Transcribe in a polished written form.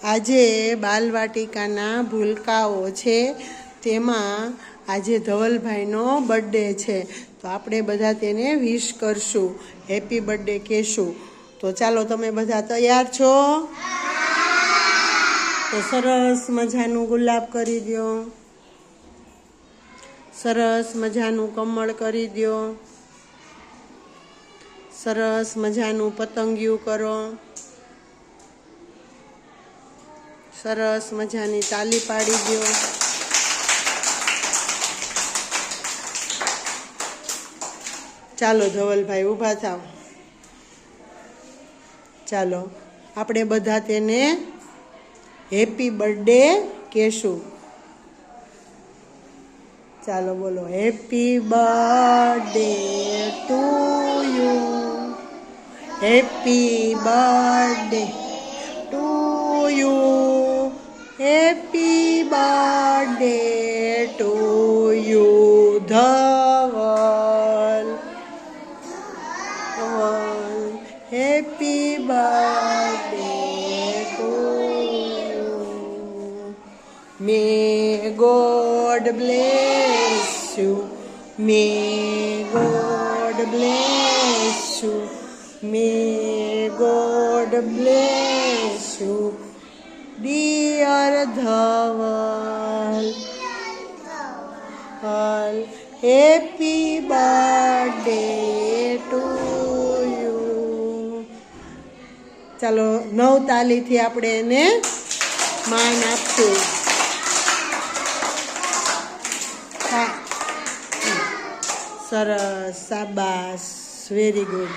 આજે બાલવાટિકાના ભૂલકાઓ છે, તેમાં આજે ધવલભાઈનો બર્થડે છે, તો આપણે બધા તેને વિશ કરશું, હેપી બર્થડે કહેશું. તો ચાલો, તમે બધા તૈયાર છો? તો સરસ મજાનું ગુલાબ કરી દો, સરસ મજાનું કમળ કરી દો, સરસ મજાનું પતંગિયું કરો, સરસ મજાની તાલી પાડી દો. ચાલો ધવલભાઈ ઊભા થાવ. ચાલો આપણે બધા તેને હેપી બર્થડે કહેશું. ચાલો બોલો, happy birthday to you, happy birthday to you, happy birthday to you Dhaval, happy birthday to you. May God bless you, may God bless you, may God bless you, dear Dhaval, happy birthday to you. ચાલો 9 તાલીથી આપણે એને માન આપશું. સરસ, શાબાશ, very good.